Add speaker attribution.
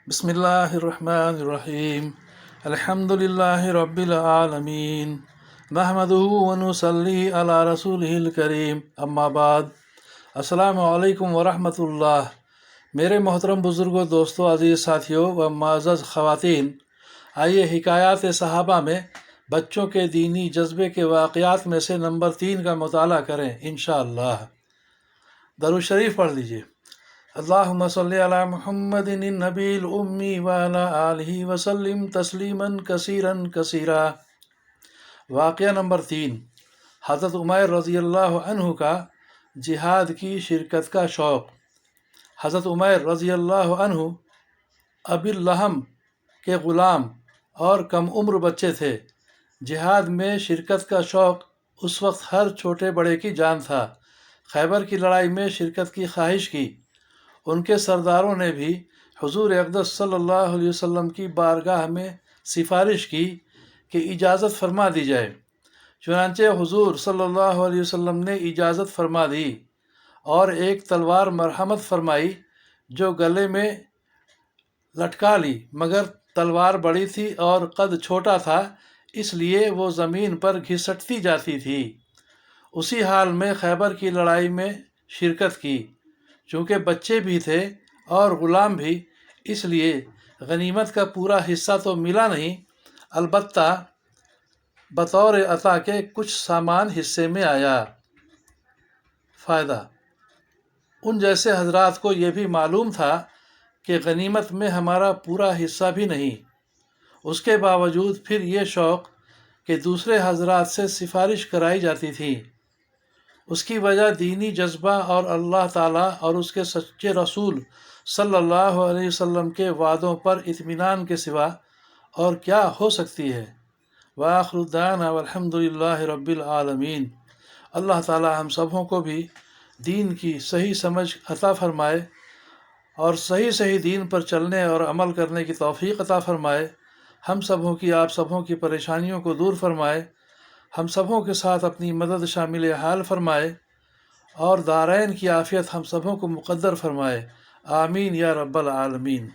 Speaker 1: بسم اللہ الرحمن الرحیم الحمد للہ رب العالمین نحمدہ ونصلی علی رسولہ الکریم اما بعد السلام علیکم ورحمۃ اللہ۔ میرے محترم بزرگوں، دوستوں، عزیز ساتھیوں و معزز خواتین، آئیے حکایات صحابہ میں بچوں کے دینی جذبے کے واقعات میں سے نمبر 3 کا مطالعہ کریں انشاءاللہ۔ درود شریف پڑھ لیجئے۔ اللہم صلی علی محمد النبی الامی وعلی آلہ وسلم تسلیما کثیرا کثیرا۔ واقعہ نمبر 3، حضرت عمیر رضی اللہ عنہ کا جہاد کی شرکت کا شوق۔ حضرت عمیر رضی اللہ عنہ ابی لہم کے غلام اور کم عمر بچے تھے۔ جہاد میں شرکت کا شوق اس وقت ہر چھوٹے بڑے کی جان تھا۔ خیبر کی لڑائی میں شرکت کی خواہش کی۔ ان کے سرداروں نے بھی حضور اقدس صلی اللہ علیہ وسلم کی بارگاہ میں سفارش کی کہ اجازت فرما دی جائے۔ چنانچہ حضور صلی اللہ علیہ وسلم نے اجازت فرما دی اور ایک تلوار مرحمت فرمائی جو گلے میں لٹکا لی، مگر تلوار بڑی تھی اور قد چھوٹا تھا، اس لیے وہ زمین پر گھسٹتی جاتی تھی۔ اسی حال میں خیبر کی لڑائی میں شرکت کی۔ چونکہ بچے بھی تھے اور غلام بھی، اس لیے غنیمت کا پورا حصہ تو ملا نہیں، البتہ بطور عطا کے کچھ سامان حصے میں آیا۔ فائدہ: ان جیسے حضرات کو یہ بھی معلوم تھا کہ غنیمت میں ہمارا پورا حصہ بھی نہیں، اس کے باوجود پھر یہ شوق کہ دوسرے حضرات سے سفارش کرائی جاتی تھی۔ اس کی وجہ دینی جذبہ اور اللہ تعالیٰ اور اس کے سچے رسول صلی اللہ علیہ وسلم کے وعدوں پر اطمینان کے سوا اور کیا ہو سکتی ہے۔ وآخر دعوانا والحمد للہ رب العالمین۔ اللہ تعالیٰ ہم سبوں کو بھی دین کی صحیح سمجھ عطا فرمائے اور صحیح دین پر چلنے اور عمل کرنے کی توفیق عطا فرمائے۔ ہم سبوں کی، آپ سبوں کی پریشانیوں کو دور فرمائے، ہم سبوں کے ساتھ اپنی مدد شامل حال فرمائے اور دارین کی عافیت ہم سبوں کو مقدر فرمائے۔ آمین یا رب العالمین۔